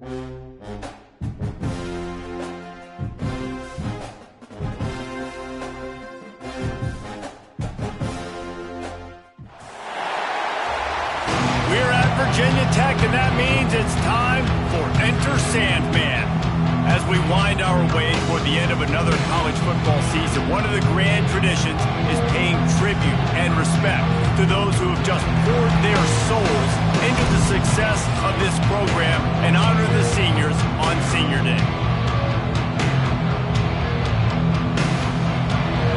We're at Virginia Tech, and that means it's time for Enter Sandman. As we wind our way toward the end of another college football season, one of the grand traditions is paying tribute and respect to those who have just poured their souls into the success of this program and honor the seniors on Senior Day.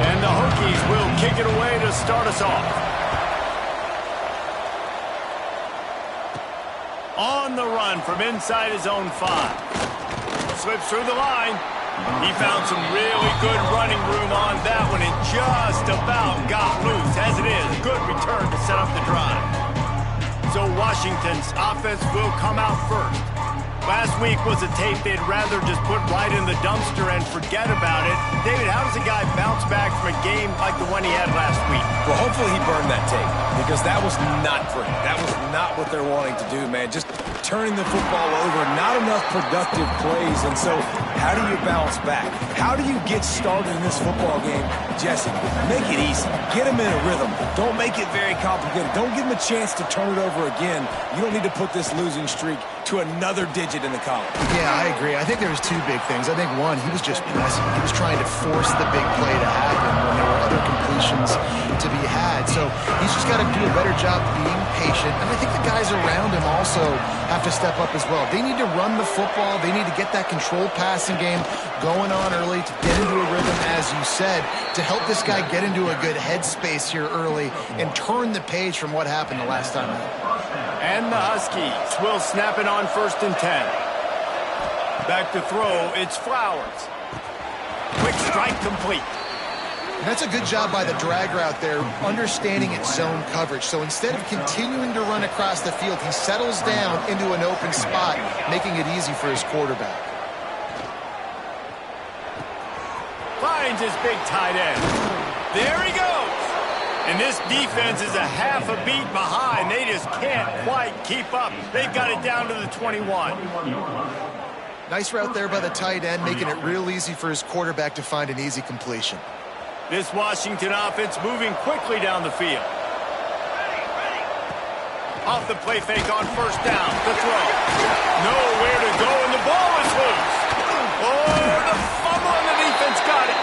And the Hokies will kick it away to start us off. On the run from inside his own 5. Slips through the line. He found some really good running room on that one and just about got loose. As it is, good return to set up the drive. So Washington's offense will come out first. Last week was a tape they'd rather just put right in the dumpster and forget about it. David, how does a guy bounce back from a game like the one he had last week? Well, hopefully he burned that tape, because that was not pretty. That was not what they're wanting to do, man. Just turning the football over, not enough productive plays. And so how do you bounce back? How do you get started in this football game? Jesse, make it easy. Get him in a rhythm. Don't make it very complicated. Don't give him a chance to turn it over again. You don't need to put this losing streak to another digit in the column. Yeah, I agree. I think there was two big things. I think one, he was just pressing. He was trying to force the big play to happen when there were other completions to be had. So he's just got to do a better job being patient. And I think the guys around him also have to step up as well. They need to run the football. They need to get that controlled passing game going on early to get into a rhythm, as you said, to help this guy get into a good headspace here early and turn the page from what happened the last time out. And the Huskies will snap it on 1st and 10. Back to throw, it's Flowers. Quick strike complete. And that's a good job by the drag route there, understanding its zone coverage. So instead of continuing to run across the field, he settles down into an open spot, making it easy for his quarterback. Finds his big tight end. There he goes. And this defense is a half a beat behind. They just can't quite keep up. They've got it down to the 21. Nice route there by the tight end, making it real easy for his quarterback to find an easy completion. This Washington offense moving quickly down the field. Off the play fake on 1st down. The throw. Nowhere to go, and the ball is loose. Oh, the fumble, and the defense got it.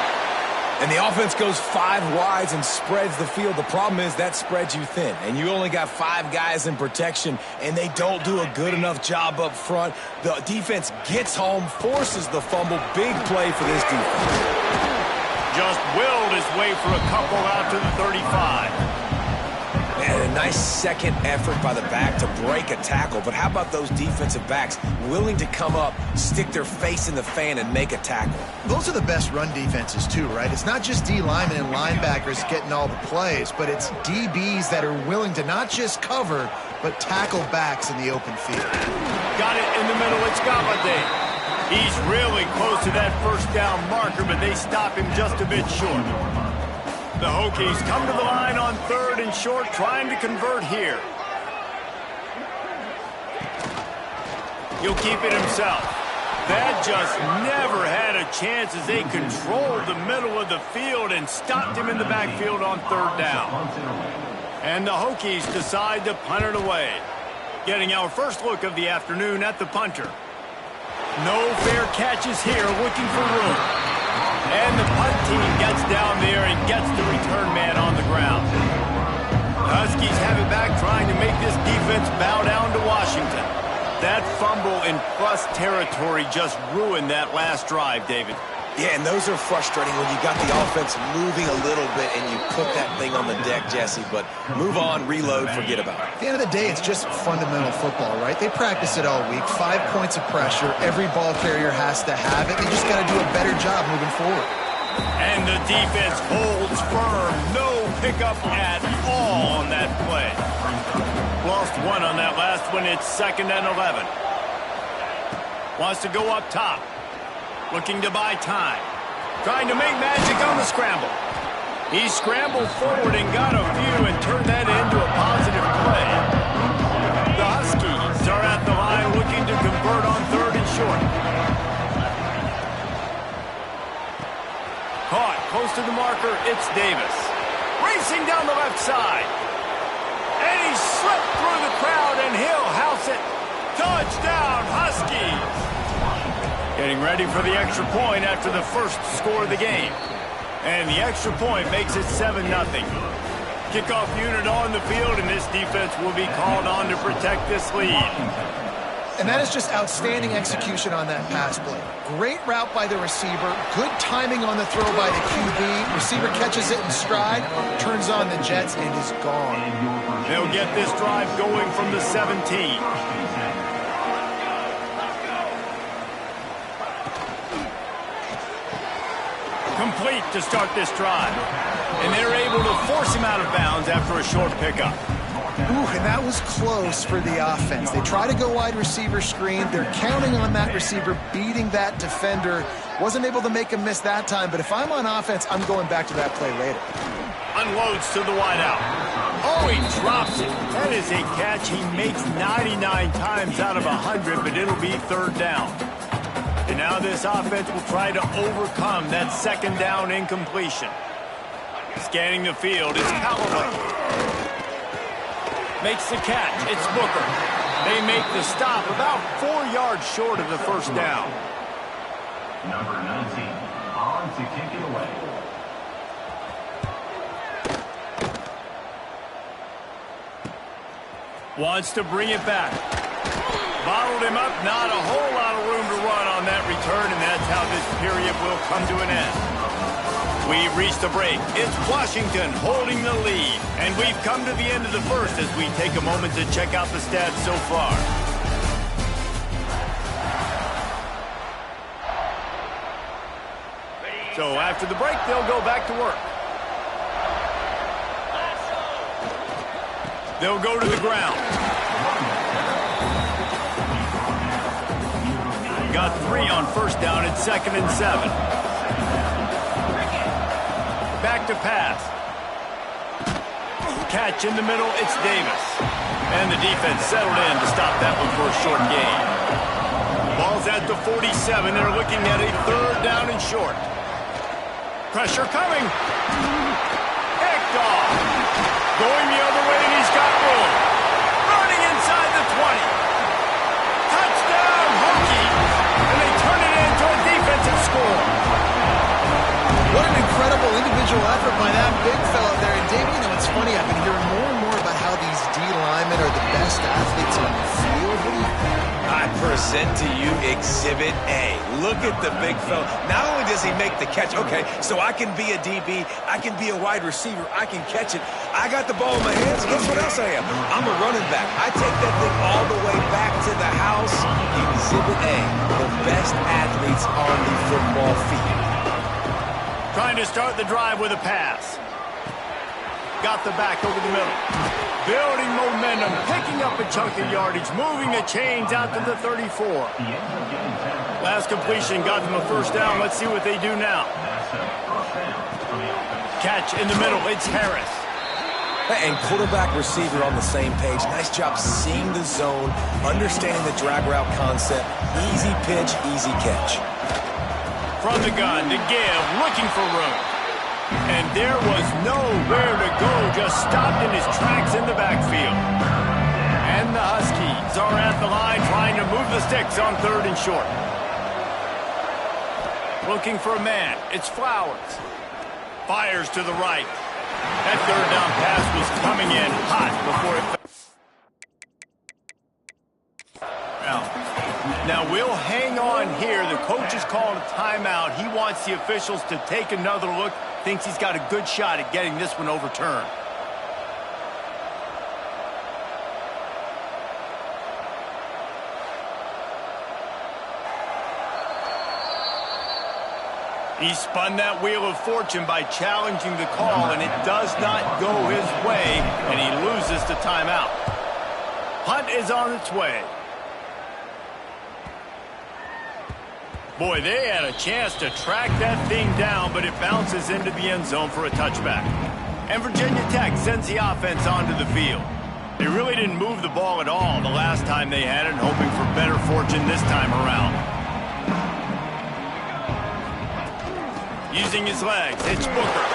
And the offense goes 5 wides and spreads the field. The problem is that spreads you thin, and you only got 5 guys in protection, and they don't do a good enough job up front. The defense gets home, forces the fumble. Big play for this defense. Just willed his way for a couple out to the 35. And a nice second effort by the back to break a tackle. But how about those defensive backs willing to come up, stick their face in the fan, and make a tackle? Those are the best run defenses too, right? It's not just D linemen and linebackers getting all the plays, but it's DBs that are willing to not just cover, but tackle backs in the open field. Got it in the middle. It's Galladay. He's really close to that 1st down marker, but they stop him just a bit short. The Hokies come to the line on 3rd and short, trying to convert here. He'll keep it himself. That just never had a chance as they controlled the middle of the field and stopped him in the backfield on 3rd down. And the Hokies decide to punt it away. Getting our first look of the afternoon at the punter. No fair catches here, looking for room. And the punt team gets down there and gets the return man on the ground. The Huskies have it back, trying to make this defense bow down to Washington. That fumble in plus territory just ruined that last drive, David. Yeah, and those are frustrating when you got the offense moving a little bit and you put that thing on the deck, Jesse. But move on, reload, forget about it. At the end of the day, it's just fundamental football, right? They practice it all week. 5 points of pressure. Every ball carrier has to have it. They just got to do a better job moving forward. And the defense holds firm. No pickup at all on that play. Lost 1 on that last one. It's 2nd and 11. Wants to go up top. Looking to buy time. Trying to make magic on the scramble. He scrambled forward and got a few and turned that into a positive play. The Huskies are at the line looking to convert on 3rd close to the marker, it's Davis. Racing down the left side. And he slipped through the crowd, and he'll house it. Touchdown, Huskies. Getting ready for the extra point after the first score of the game. And the extra point makes it 7-0. Kickoff unit on the field, and this defense will be called on to protect this lead. And that is just outstanding execution on that pass play. Great route by the receiver, good timing on the throw by the QB. Receiver catches it in stride, turns on the jets, and is gone. They'll get this drive going from the 17. Complete to start this drive. And they're able to force him out of bounds after a short pickup. Ooh, and that was close for the offense. They try to go wide receiver screen. They're counting on that receiver beating that defender. Wasn't able to make him miss that time, but if I'm on offense, I'm going back to that play later. Unloads to the wideout. Oh, he drops it. That is a catch he makes 99 times out of 100, but it'll be third down. And now this offense will try to overcome that second down incompletion. Scanning the field, it's Callaway. Makes the catch, it's Booker. They make the stop about 4 yards short of the first down. Number 19, on to kick it away. Wants to bring it back. Bottled him up, not a whole lot of room to run on that return, and that's how this period will come to an end. We've reached the break. It's Washington holding the lead, and we've come to the end of the first as we take a moment to check out the stats so far. So after the break, they'll go back to work. They'll go to the ground. Got 3 on first down at 2nd and 7. Back to pass. Catch in the middle, it's Davis. And the defense settled in to stop that one for a short gain. Ball's at the 47. They're looking at a third down and short. Pressure coming. Picked off. Going the other way, and he's got room. Running inside the 20. Touchdown, Hokies. And they turn it into a defensive score. What an incredible individual effort by that big fella there. And Dave, you know, it's funny, I've been hearing more and more about how these D linemen are the best athletes on the field. What do you think? I present to you Exhibit A. Look at the big fella. Not only does he make the catch, okay, so I can be a DB, I can be a wide receiver, I can catch it. I got the ball in my hands. Guess what else I am? I'm a running back. I take that thing all the way back to the house. Exhibit A, the best athletes on the football field. Trying to start the drive with a pass. Got the back over the middle. Building momentum, picking up a chunk of yardage, moving the chains out to the 34. Last completion got them a first down. Let's see what they do now. Catch in the middle, it's Harris. And quarterback receiver on the same page. Nice job seeing the zone, understanding the drag route concept. Easy pitch, easy catch. From the gun to give, looking for room. And there was nowhere to go, just stopped in his tracks in the backfield. And the Huskies are at the line trying to move the sticks on 3rd and short. Looking for a man, it's Flowers. Fires to the right. That 3rd down pass was coming in hot before it. Now we'll hang on here. The coach has called a timeout. He wants the officials to take another look. Thinks he's got a good shot at getting this one overturned. He spun that wheel of fortune by challenging the call, and it does not go his way, and he loses the timeout. Punt is on its way. Boy, they had a chance to track that thing down, but it bounces into the end zone for a touchback. And Virginia Tech sends the offense onto the field. They really didn't move the ball at all the last time they had it, hoping for better fortune this time around. Using his legs, it's Booker.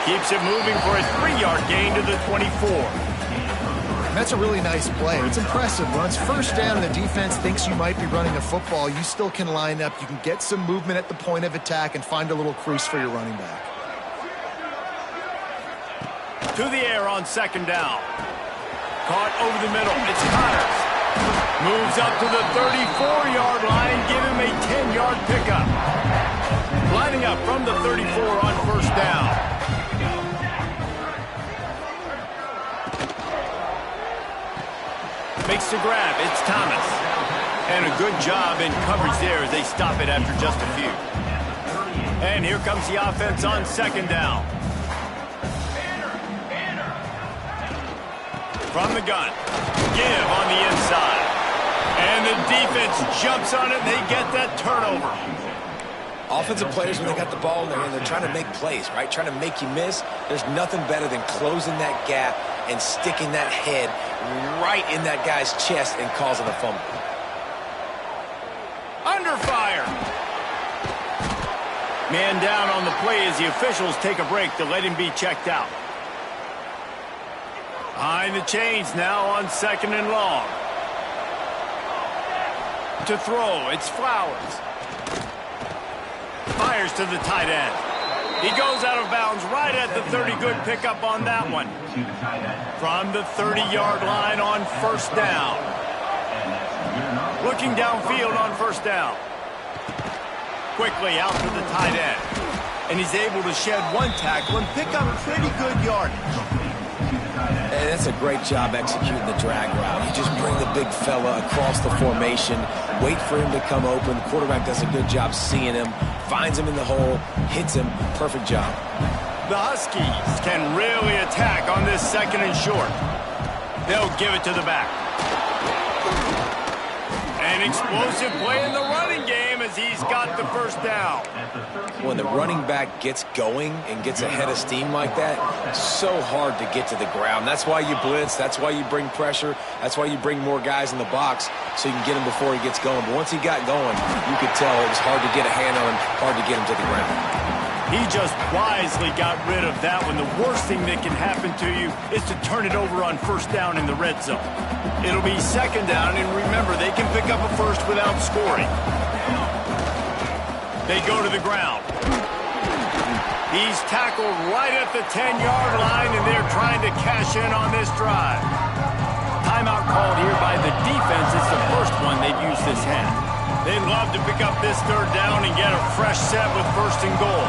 Keeps it moving for a 3-yard gain to the 24. And that's a really nice play. It's impressive. When it's first down and the defense thinks you might be running a football, you still can line up. You can get some movement at the point of attack and find a little crease for your running back. To the air on 2nd down. Caught over the middle. It's Connors. Moves up to the 34-yard line. Give him a 10-yard pickup. Lining up from the 34 on 1st down. Makes the grab. It's Thomas. And a good job in coverage there as they stop it after just a few. And here comes the offense on 2nd down. From the gun. Give on the inside. And the defense jumps on it, and they get that turnover. Offensive players, when they got the ball in their hand, they're trying to make plays, right? Trying to make you miss. There's nothing better than closing that gap and sticking that head right in that guy's chest and causing a fumble. Under fire. Man down on the play as the officials take a break to let him be checked out. Behind the chains now on 2nd and long. To throw, it's Flowers. Fires to the tight end. He goes out of bounds right at the 30. Good pickup on that one. From the 30-yard line on 1st down. Looking downfield on 1st down. Quickly out to the tight end. And he's able to shed one tackle and pick up pretty good yardage. And that's a great job executing the drag route. You just bring the big fella across the formation, wait for him to come open. The quarterback does a good job seeing him, finds him in the hole, hits him. Perfect job. The Huskies can really attack on this 2nd and short. They'll give it to the back. An explosive play in the running game as he's got the 1st down. When the running back gets going and gets ahead of steam like that, it's so hard to get to the ground. That's why you blitz. That's why you bring pressure. That's why you bring more guys in the box so you can get him before he gets going. But once he got going, you could tell it was hard to get a hand on him, hard to get him to the ground. He just wisely got rid of that one. The worst thing that can happen to you is to turn it over on 1st down in the red zone. It'll be 2nd down, and remember, they can pick up a first without scoring. They go to the ground. He's tackled right at the 10-yard line, and they're trying to cash in on this drive. Timeout called here by the defense. It's the first one they've used this half. They'd love to pick up this 3rd down and get a fresh set with 1st and goal.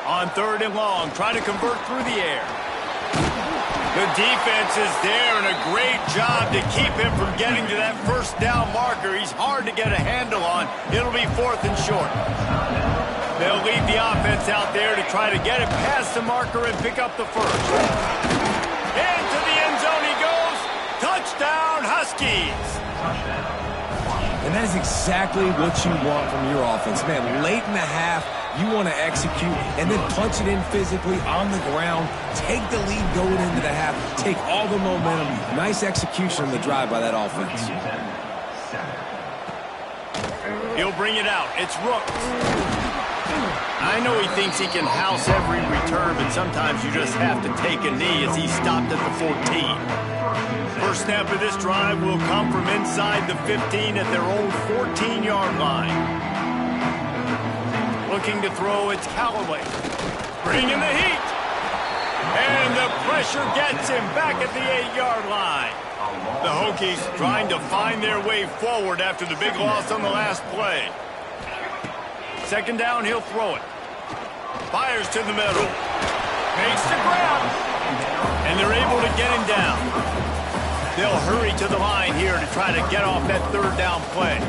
On 3rd and long, trying to convert through the air. The defense is there, and a great job to keep him from getting to that 1st down marker. He's hard to get a handle on. It'll be 4th and short. They'll leave the offense out there to try to get it past the marker and pick up the 1st. Into the end zone he goes. Touchdown, Huskies. And that is exactly what you want from your offense. Man, late in the half, you want to execute and then punch it in physically on the ground. Take the lead going into the half. Take all the momentum. Nice execution on the drive by that offense. He'll bring it out. It's Rooks. I know he thinks he can house every return, but sometimes you just have to take a knee as he stopped at the 14. First snap of this drive will come from inside the 15 at their own 14-yard line. Looking to throw, it's Callaway. Bringing the heat. And the pressure gets him back at the 8-yard line. The Hokies trying to find their way forward after the big loss on the last play. 2nd down, he'll throw it. Fires to the middle. Makes the grab. And they're able to get him down. They'll hurry to the line here to try to get off that 3rd down play.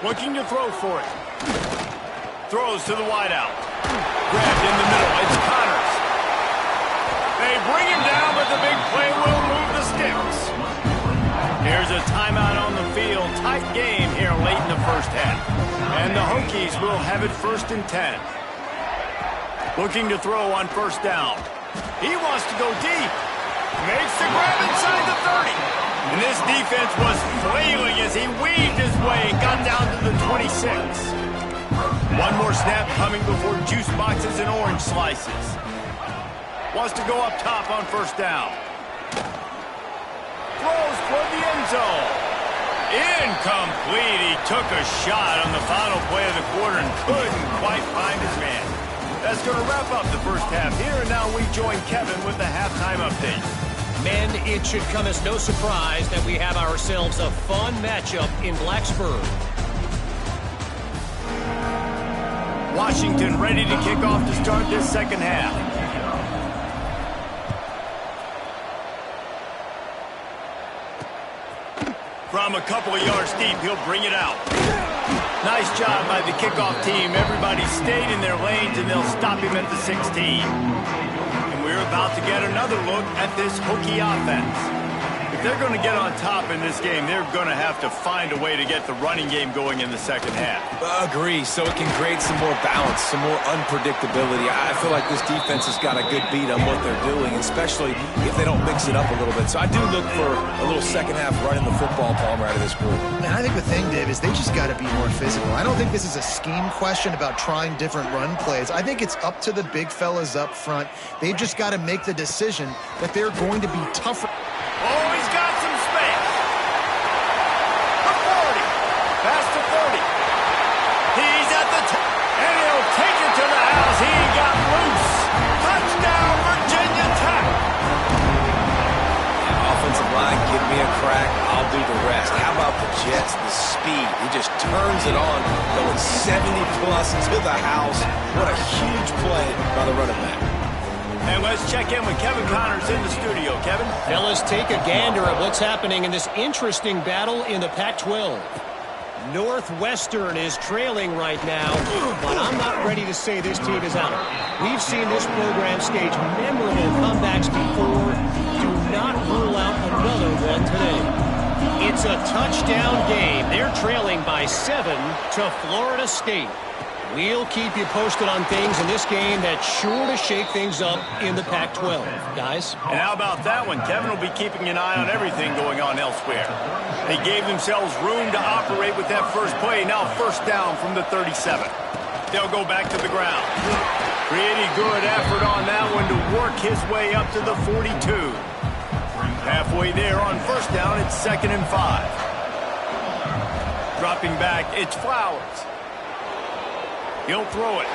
Looking to throw for it. Throws to the wideout. Grabbed in the middle. It's Connors. They bring him down, but the big play will move the sticks. Here's a timeout on the field. Tight game here late in the 1st half. And the Hokies will have it 1st and 10. Looking to throw on 1st down. He wants to go deep. Makes the grab inside the 30. And this defense was flailing as he weaved his way and got down to the 26. One more snap coming before juice boxes and orange slices. Wants to go up top on first down. Throws toward the end zone. Incomplete. He took a shot on the final play of the quarter and couldn't quite find his man. That's going to wrap up the first half here, and now we join Kevin with the halftime update. Men, it should come as no surprise that we have ourselves a fun matchup in Blacksburg. Washington ready to kick off to start this second half. From a couple of yards deep, he'll bring it out. Nice job by the kickoff team. Everybody stayed in their lanes, and they'll stop him at the 16. And we're about to get another look at this Hokie offense. If they're going to get on top in this game, they're going to have to find a way to get the running game going in the second half. Agree, so it can create some more balance, some more unpredictability. I feel like this defense has got a good beat on what they're doing, especially if they don't mix it up a little bit. So I do look for a little second half running the football, Palmer, out of this group. Man, I think the thing, Dave, is they just got to be more physical. I don't think this is a scheme question about trying different run plays. I think it's up to the big fellas up front. They've just got to make the decision that they're going to be tougher. Oh, he's got some space. The 40. Past the 30. He's at the top. And he'll take it to the house. He got loose. Touchdown, Virginia Tech. Offensive line, give me a crack. I'll do the rest. How about the Jets? The speed. He just turns it on, going 70-plus to the house. What a huge play by the running back. And let's check in with Kevin Connors in the studio. Kevin? Fellas, take a gander at what's happening in this interesting battle in the Pac-12. Northwestern is trailing right now, but I'm not ready to say this team is out. We've seen this program stage memorable comebacks before. Do not rule out another one today. It's a touchdown game. They're trailing by 7 to Florida State. We'll keep you posted on things in this game that's sure to shake things up in the Pac-12. Guys? And how about that one? Kevin will be keeping an eye on everything going on elsewhere. They gave themselves room to operate with that first play. Now first down from the 37. They'll go back to the ground. Pretty good effort on that one to work his way up to the 42. Halfway there on first down, it's 2nd and 5. Dropping back, it's Flowers. He'll throw it.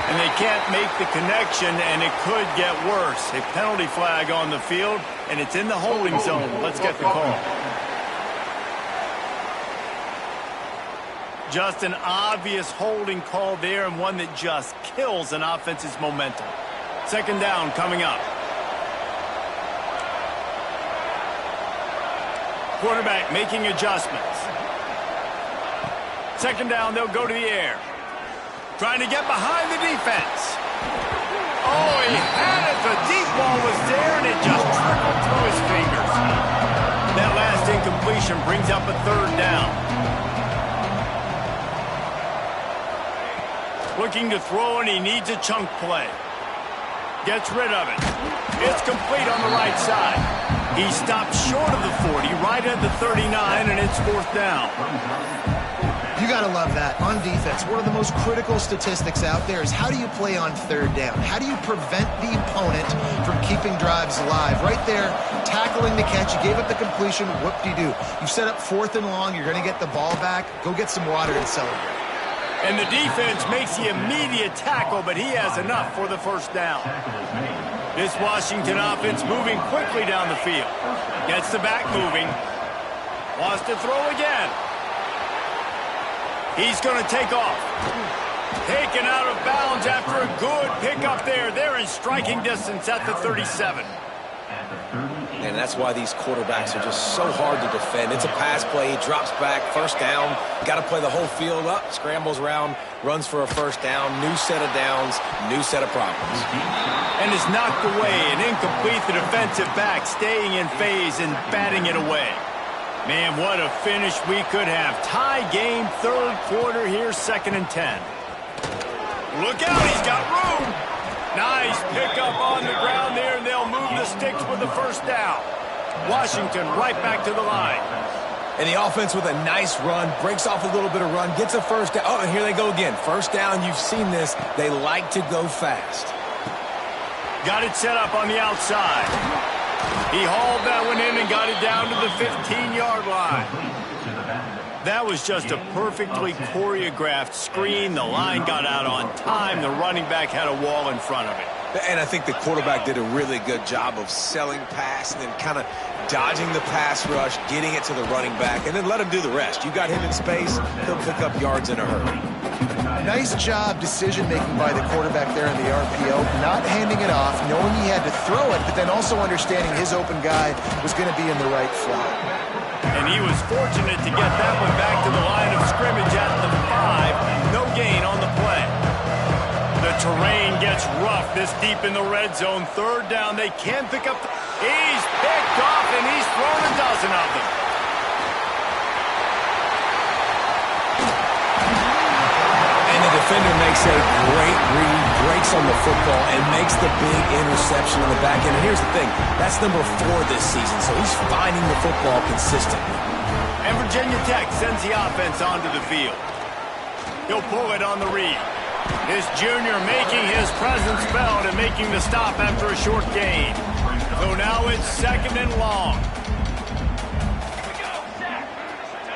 And they can't make the connection, and it could get worse. A penalty flag on the field, and it's in the holding zone. Let's get the call. Just an obvious holding call there, and one that just kills an offense's momentum. 2nd down coming up. Quarterback making adjustments. 2nd down, they'll go to the air. Trying to get behind the defense. Oh, he had it. The deep ball was there, and it just trickled through his fingers. That last incompletion brings up a 3rd down. Looking to throw, and he needs a chunk play. Gets rid of it. It's complete on the right side. He stopped short of the 40, right at the 39, and it's 4th down. You got to love that. On defense, one of the most critical statistics out there is how do you play on 3rd down? How do you prevent the opponent from keeping drives alive? Right there, tackling the catch. You gave up the completion. Whoop-de-doo. You set up 4th and long. You're going to get the ball back. Go get some water and celebrate. And the defense makes the immediate tackle, but he has enough for the first down. This Washington offense moving quickly down the field. Gets the back moving. Wants to throw again. He's going to take off. Taken out of bounds after a good pickup there. They're in striking distance at the 37. And that's why these quarterbacks are just so hard to defend. It's a pass play. He drops back. First down. Got to play the whole field up. Scrambles around. Runs for a first down. New set of downs. New set of problems. And is knocked away and incomplete. The defensive back staying in phase and batting it away. Man, what a finish we could have. Tie game, 3rd quarter here, 2nd and 10. Look out, he's got room. Nice pickup on the ground there, and they'll move the sticks with the first down. Washington right back to the line. And the offense with a nice run, breaks off a little bit of run, gets a first down. Oh, and here they go again. First down, you've seen this. They like to go fast. Got it set up on the outside. He hauled that one in and got it down to the 15-yard line. That was just a perfectly choreographed screen. The line got out on time. The running back had a wall in front of it. And I think the quarterback did a really good job of selling pass and then kind of dodging the pass rush, getting it to the running back, and then let him do the rest. You got him in space, he'll pick up yards in a hurry. Nice job decision-making by the quarterback there in the RPO, not handing it off, knowing he had to throw it, but then also understanding his open guy was going to be in the right slot. And he was fortunate to get that one back to the line of scrimmage at the 5. No gain on the play. The terrain gets rough this deep in the red zone. Third down, they can pick up. He's picked off, and he's thrown a dozen of them. And the defender makes a great read, breaks on the football, and makes the big interception on the back end. And here's the thing, that's number 4 this season, so he's finding the football consistently. And Virginia Tech sends the offense onto the field. He'll pull it on the read. His junior making his presence felt and making the stop after a short gain. So now it's 2nd and long.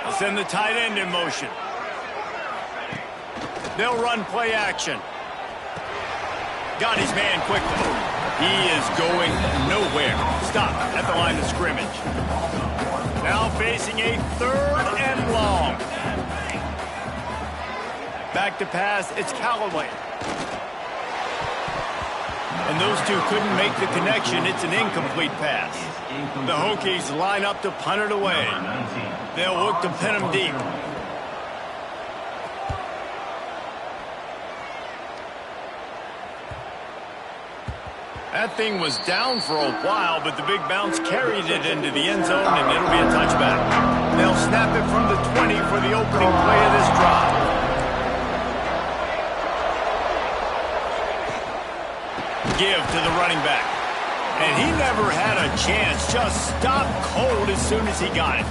They'll send the tight end in motion. They'll run play action. Got his man quickly. He is going nowhere. Stop at the line of scrimmage. Now facing a 3rd and long. Back to pass, it's Callaway. And those two couldn't make the connection. It's an incomplete pass. The Hokies line up to punt it away. They'll look to pin him deep. That thing was down for a while, but the big bounce carried it into the end zone, and it'll be a touchback. They'll snap it from the 20 for the opening play of this drive. Give to the running back. And he never had a chance. Just stopped cold as soon as he got it.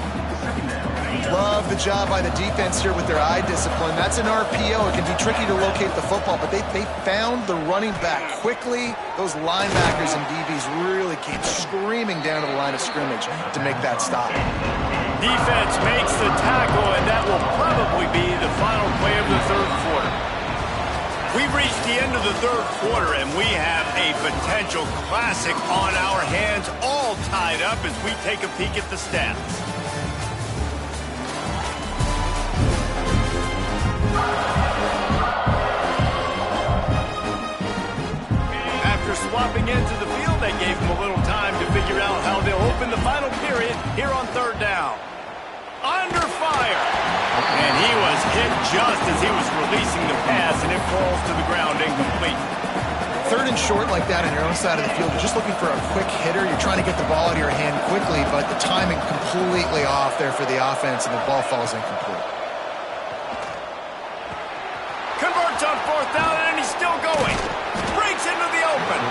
Love the job by the defense here with their eye discipline. That's an RPO. It can be tricky to locate the football, but they found the running back quickly. Those linebackers and DBs really came screaming down to the line of scrimmage to make that stop. Defense makes the tackle, and that will probably be the final play of the 3rd quarter. We've reached the end of the 3rd quarter, and we have a potential classic on our hands, all tied up as we take a peek at the stats. After swapping into the field, that gave them a little time to figure out how they'll open the final period here on 3rd down. Under fire. And he was hit just as he was releasing the pass, and it falls to the ground incomplete. 3rd and short like that on your own side of the field, you're just looking for a quick hitter. You're trying to get the ball out of your hand quickly, but the timing completely off there for the offense, and the ball falls incomplete. Converts on 4th down, and he's still going. Breaks into the open.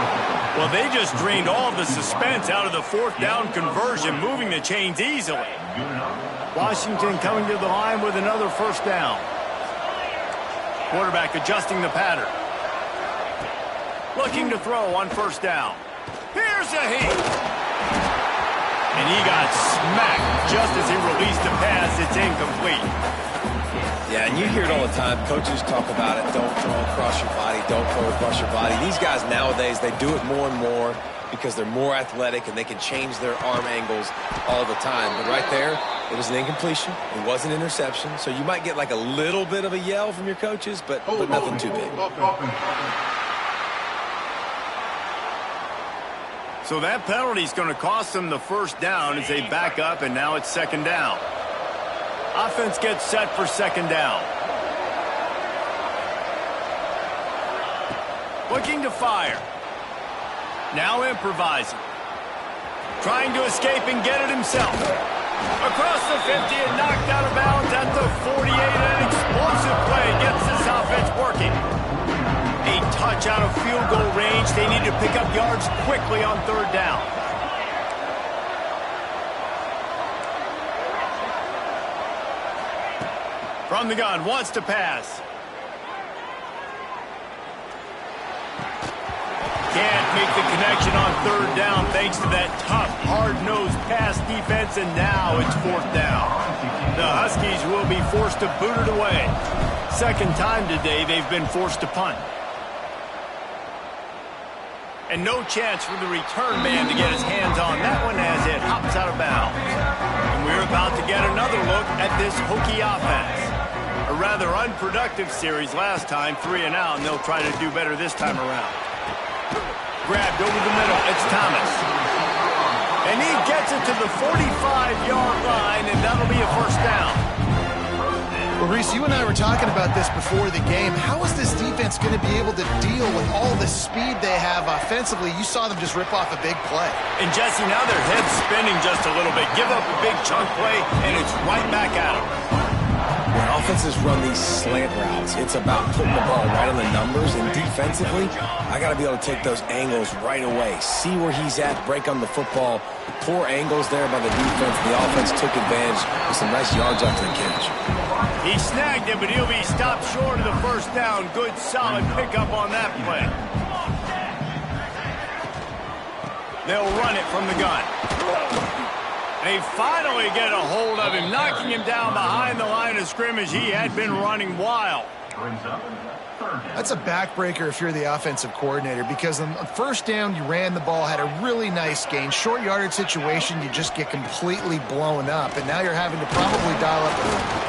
Well, they just drained all of the suspense out of the 4th down conversion, moving the chains easily. Washington coming to the line with another 1st down. Quarterback adjusting the pattern. Looking to throw on 1st down. Here's a heat. And he got smacked just as he released the pass. It's incomplete. Yeah, and you hear it all the time. Coaches talk about it. Don't throw across your body. Don't throw across your body. These guys nowadays, they do it more and more because they're more athletic and they can change their arm angles all the time. But right there, it was an incompletion. It was an interception. So you might get like a little bit of a yell from your coaches, but nothing too big. So that penalty is going to cost them the 1st down as they back up, and now it's 2nd down. Offense gets set for 2nd down. Looking to fire. Now improvising. Trying to escape and get it himself. Across the 50 and knocked out of bounds at the 48. An explosive play gets this offense working. A touch out of field goal range. They need to pick up yards quickly on 3rd down. From the gun, wants to pass. Can't make the connection on third down thanks to that tough, hard-nosed pass defense, and now it's fourth down. The Huskies will be forced to boot it away. Second time today they've been forced to punt. And no chance for the return man to get his hands on that one as it hops out of bounds. And we're about to get another look at this Hokie offense. A rather unproductive series last time, 3 and out, and they'll try to do better this time around. Grabbed over the middle, it's Thomas. And he gets it to the 45-yard line, and that'll be a first down. Well, Reese, you and I were talking about this before the game. How is this defense going to be able to deal with all the speed they have offensively? You saw them just rip off a big play. And, Jesse, now their head's spinning just a little bit. Give up a big chunk play, and it's right back at them. When offenses run these slant routes, it's about putting the ball right on the numbers, and defensively, I got to be able to take those angles right away. See where he's at, break on the football. Poor angles there by the defense. The offense took advantage with some nice yards after the catch. He snagged it, but he'll be stopped short of the first down. Good, solid pickup on that play. They'll run it from the gun. They finally get a hold of him, knocking him down behind the line of scrimmage. He had been running wild. That's a backbreaker if you're the offensive coordinator, because on first down, you ran the ball, had a really nice gain. Short yardage situation, you just get completely blown up, and now you're having to probably dial up.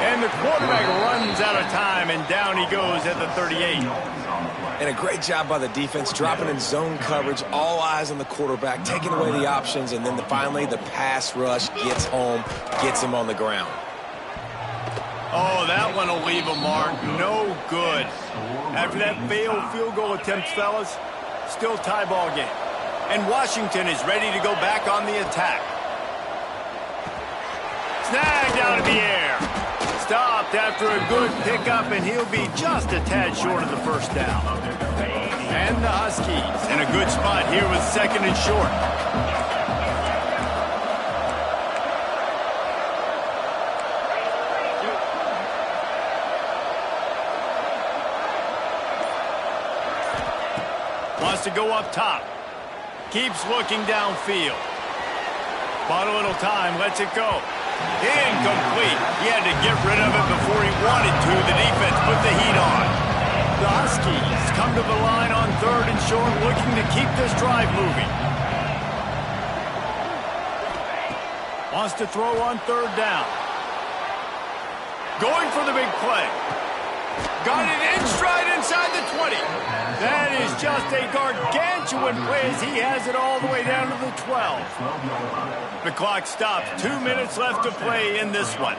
And the quarterback runs out of time, and down he goes at the 38. And a great job by the defense, dropping in zone coverage, all eyes on the quarterback, taking away the options, and then finally the pass rush gets home, gets him on the ground. Oh, that one will leave a mark. No good. After that failed field goal attempt, fellas, still tie ball game. And Washington is ready to go back on the attack. Snagged out of the air. Stopped after a good pickup, and he'll be just a tad short of the first down. And the Huskies in a good spot here with second and short. Wants to go up top. Keeps looking downfield. Bought a little time, lets it go. Incomplete. He had to get rid of it before he wanted to. The defense put the heat on. The Huskies come to the line on third and short, looking to keep this drive moving. Wants to throw on third down. Going for the big play. Got it in stride inside the 20. That is just a gargantuan play as he has it all the way down to the 12. The clock stops. 2 minutes left to play in this one.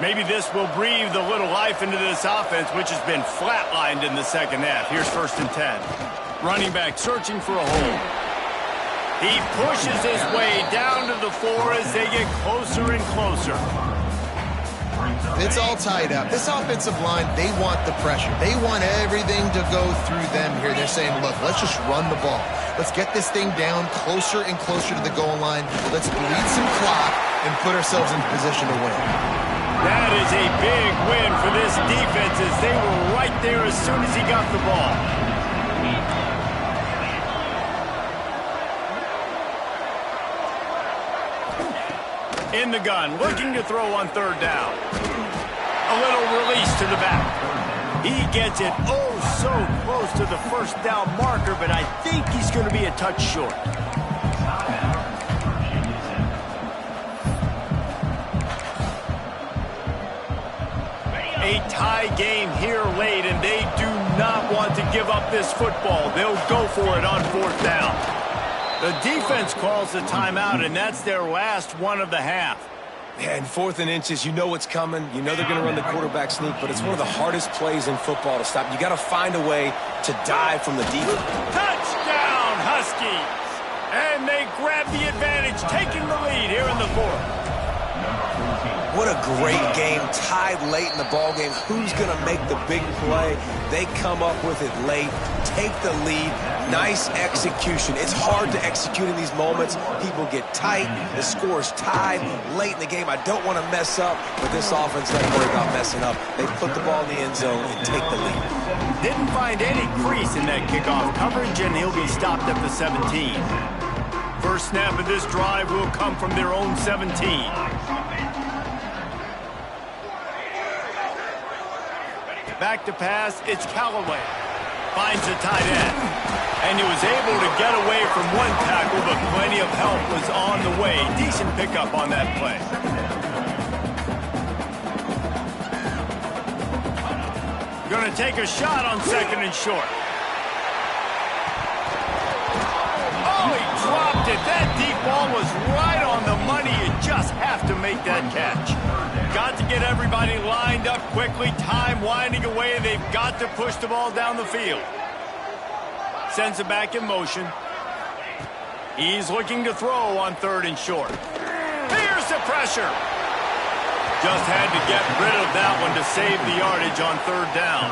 Maybe this will breathe a little life into this offense, which has been flatlined in the second half. Here's first and 10. Running back searching for a hole. He pushes his way down to the 4 as they get closer and closer. It's all tied up. This offensive line, they want the pressure. They want everything to go through them here. They're saying, look, let's just run the ball. Let's get this thing down closer and closer to the goal line. Let's bleed some clock and put ourselves in position to win. That is a big win for this defense as they were right there as soon as he got the ball. In the gun, looking to throw on third down. A little release to the back. He gets it oh so close to the first down marker, but I think he's going to be a touch short. A tie game here late, and they do not want to give up this football. They'll go for it on fourth down. The defense calls the timeout, and that's their last one of the half. Yeah, and 4th and inches, you know what's coming. You know they're going to run the quarterback sneak, but it's one of the hardest plays in football to stop. You got to find a way to dive from the defense. Touchdown, Huskies! And they grab the advantage, taking the lead here in the fourth. What a great game, tied late in the ballgame. Who's going to make the big play? They come up with it late, take the lead. Nice execution. It's hard to execute in these moments. People get tight. The score's tied late in the game. I don't want to mess up, but this offense doesn't worry about messing up. They put the ball in the end zone and take the lead. Didn't find any crease in that kickoff coverage, and he'll be stopped at the 17. First snap of this drive will come from their own 17. Back to pass, it's Callaway. Finds the tight end. And he was able to get away from one tackle, but plenty of help was on the way. Decent pickup on that play. Going to take a shot on 2nd and short. Oh, he dropped it. That deep ball was right on the money. You just have to make that catch. Got to get everybody lined up quickly. Time winding away. They've got to push the ball down the field. Sends it back in motion. He's looking to throw on 3rd and short. Here's the pressure. Just had to get rid of that one to save the yardage on 3rd down.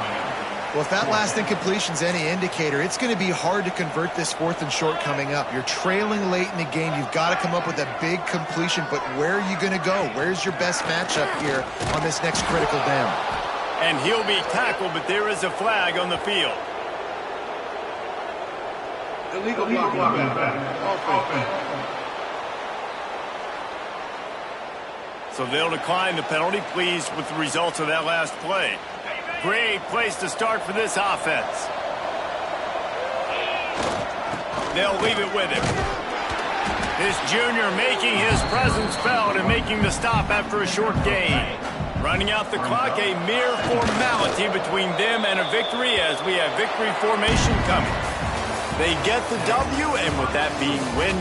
Well, if that last incompletion's any indicator, it's going to be hard to convert this 4th and short coming up. You're trailing late in the game. You've got to come up with a big completion, but where are you going to go? Where's your best matchup here on this next critical down? And he'll be tackled, but there is a flag on the field. Illegal blocking offense. So they'll decline the penalty. Pleased with the results of that last play. Great place to start for this offense. They'll leave it with him. This junior making his presence felt and making the stop after a short gain. Running out the clock, a mere formality between them and a victory as we have victory formation coming. They get the W, and with that being win